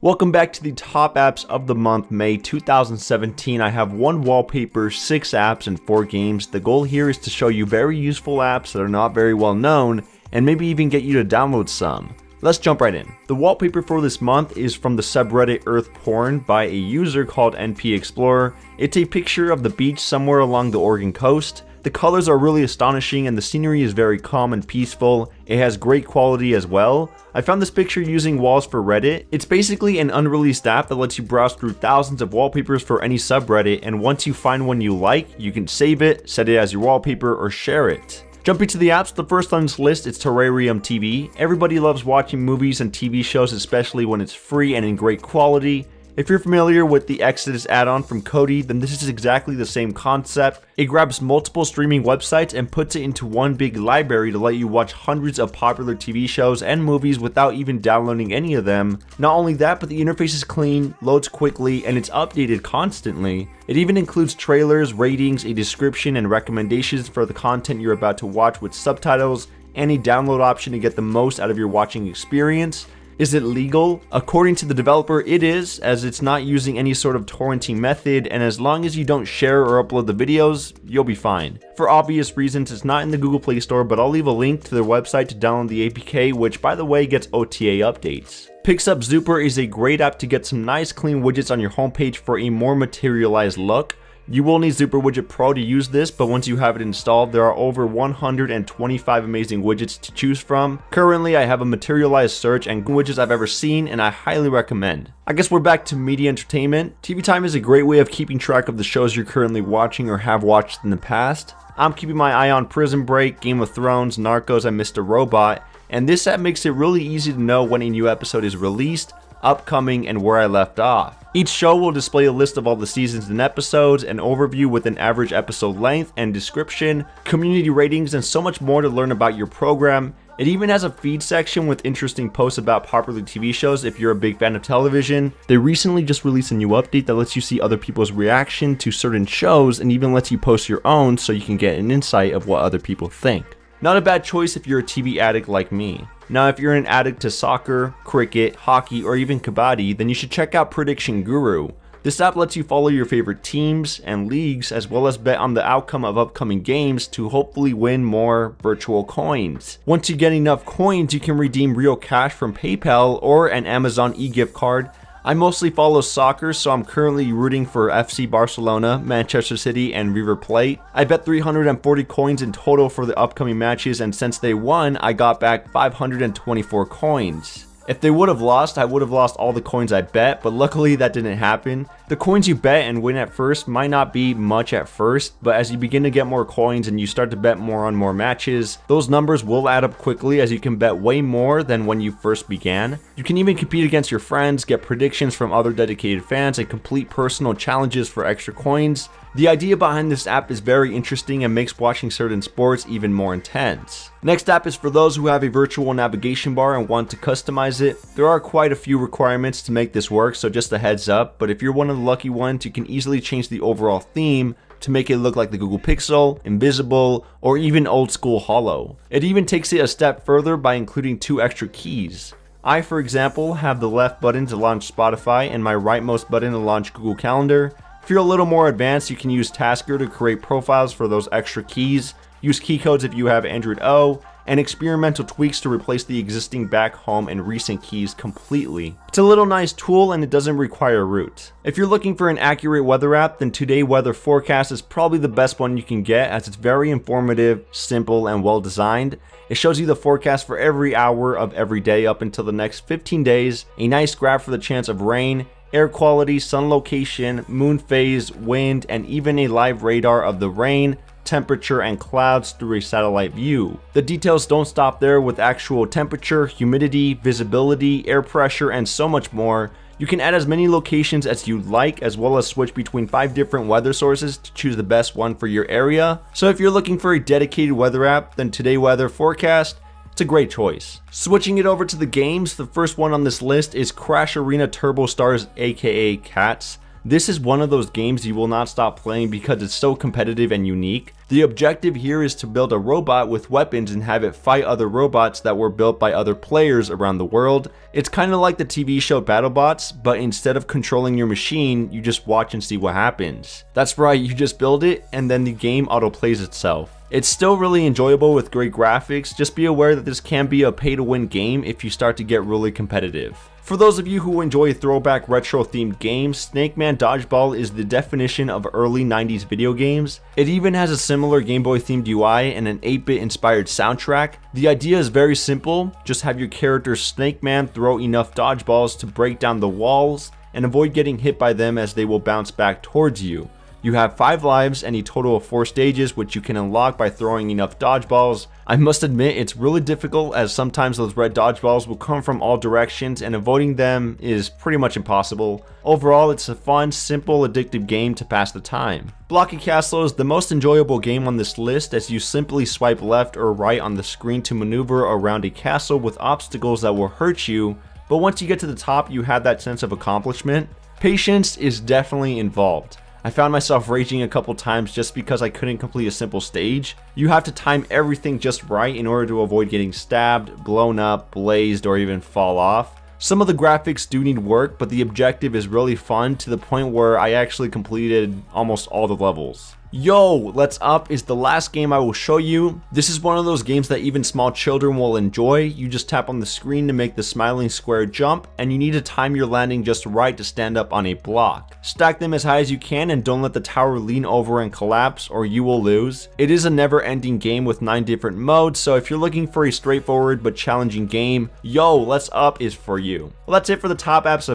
Welcome back to the top apps of the month, May 2017. I have 1 wallpaper, 6 apps, and 4 games. The goal here is to show you very useful apps that are not very well known, and maybe even get you to download some. Let's jump right in. The wallpaper for this month is from the subreddit Earth Porn by a user called NP Explorer. It's a picture of the beach somewhere along the Oregon coast. The colors are really astonishing and the scenery is very calm and peaceful. It has great quality as well. I found this picture using Walls for Reddit. It's basically an unreleased app that lets you browse through thousands of wallpapers for any subreddit, and once you find one you like, you can save it, set it as your wallpaper, or share it. Jumping to the apps, the first on this list is Terrarium TV. Everybody loves watching movies and TV shows, especially when it's free and in great quality. If you're familiar with the Exodus add-on from Kodi, then this is exactly the same concept. It grabs multiple streaming websites and puts it into one big library to let you watch hundreds of popular TV shows and movies without even downloading any of them. Not only that, but the interface is clean, loads quickly, and it's updated constantly. It even includes trailers, ratings, a description, and recommendations for the content you're about to watch with subtitles, and a download option to get the most out of your watching experience. Is it legal? According to the developer, it is, as it's not using any sort of torrenting method, and as long as you don't share or upload the videos, you'll be fine. For obvious reasons, it's not in the Google Play Store, but I'll leave a link to their website to download the APK, which by the way gets OTA updates. Pixup Zooper is a great app to get some nice clean widgets on your homepage for a more materialized look. You will need Zooper Widget Pro to use this, but once you have it installed, there are over 125 amazing widgets to choose from. Currently, I have a materialized search and widgets I've ever seen, and I highly recommend. I guess we're back to media entertainment. TV Time is a great way of keeping track of the shows you're currently watching or have watched in the past. I'm keeping my eye on Prison Break, Game of Thrones, Narcos, and Mr. Robot, and this app makes it really easy to know when a new episode is released, upcoming, and where I left off. Each show will display a list of all the seasons and episodes, an overview with an average episode length and description, community ratings, and so much more to learn about your program. It even has a feed section with interesting posts about popular TV shows if you're a big fan of television. They recently just released a new update that lets you see other people's reaction to certain shows and even lets you post your own so you can get an insight of what other people think. Not a bad choice if you're a TV addict like me. Now, if you're an addict to soccer, cricket, hockey, or even kabaddi, then you should check out Prediction Guru. This app lets you follow your favorite teams and leagues, as well as bet on the outcome of upcoming games to hopefully win more virtual coins. Once you get enough coins, you can redeem real cash from PayPal or an Amazon e-gift card. I mostly follow soccer, so I'm currently rooting for FC Barcelona, Manchester City, and River Plate. I bet 340 coins in total for the upcoming matches, and since they won, I got back 524 coins. If they would have lost, I would have lost all the coins I bet, but luckily that didn't happen. The coins you bet and win at first might not be much at first, but as you begin to get more coins and you start to bet more on more matches, those numbers will add up quickly as you can bet way more than when you first began. You can even compete against your friends, get predictions from other dedicated fans, and complete personal challenges for extra coins. The idea behind this app is very interesting and makes watching certain sports even more intense. Next app is for those who have a virtual navigation bar and want to customize it. There are quite a few requirements to make this work, so just a heads up, but if you're one of the lucky ones, you can easily change the overall theme to make it look like the Google Pixel, Invisible, or even old school Hollow. It even takes it a step further by including 2 extra keys. I, for example, have the left button to launch Spotify and my rightmost button to launch Google Calendar. If you're a little more advanced, you can use Tasker to create profiles for those extra keys, use keycodes if you have Android O, and experimental tweaks to replace the existing back, home, and recent keys completely. It's a little nice tool and it doesn't require root. If you're looking for an accurate weather app, then Today Weather Forecast is probably the best one you can get, as it's very informative, simple, and well designed. It shows you the forecast for every hour of every day up until the next 15 days, a nice graph for the chance of rain, air quality, sun location, moon phase, wind, and even a live radar of the rain, temperature, and clouds through a satellite view. The details don't stop there, with actual temperature, humidity, visibility, air pressure, and so much more. You can add as many locations as you'd like, as well as switch between 5 different weather sources to choose the best one for your area. So if you're looking for a dedicated weather app, then Today Weather Forecast, it's a great choice. Switching it over to the games, the first one on this list is Crash Arena Turbo Stars, aka Cats. This is one of those games you will not stop playing because it's so competitive and unique. The objective here is to build a robot with weapons and have it fight other robots that were built by other players around the world. It's kind of like the TV show BattleBots, but instead of controlling your machine, you just watch and see what happens. That's right, you just build it and then the game auto-plays itself. It's still really enjoyable with great graphics, just be aware that this can be a pay-to-win game if you start to get really competitive. For those of you who enjoy throwback retro-themed games, Snakeman Dodgeball is the definition of early 90s video games. It even has a similar Game Boy themed UI and an 8-bit inspired soundtrack. The idea is very simple, just have your character Snakeman throw enough dodgeballs to break down the walls and avoid getting hit by them as they will bounce back towards you. You have 5 lives and a total of 4 stages, which you can unlock by throwing enough dodgeballs. I must admit it's really difficult as sometimes those red dodgeballs will come from all directions and avoiding them is pretty much impossible. Overall, it's a fun, simple, addictive game to pass the time. Blocky Castle is the most enjoyable game on this list as you simply swipe left or right on the screen to maneuver around a castle with obstacles that will hurt you, but once you get to the top you have that sense of accomplishment. Patience is definitely involved. I found myself raging a couple times just because I couldn't complete a simple stage. You have to time everything just right in order to avoid getting stabbed, blown up, blazed, or even fall off. Some of the graphics do need work, but the objective is really fun to the point where I actually completed almost all the levels. Yo, Let's Up is the last game I will show you. This is one of those games that even small children will enjoy. You just tap on the screen to make the smiling square jump, and you need to time your landing just right to stand up on a block. Stack them as high as you can and don't let the tower lean over and collapse or you will lose. It is a never-ending game with 9 different modes, so if you're looking for a straightforward but challenging game, Let's Up is for you. Well, that's it for the top apps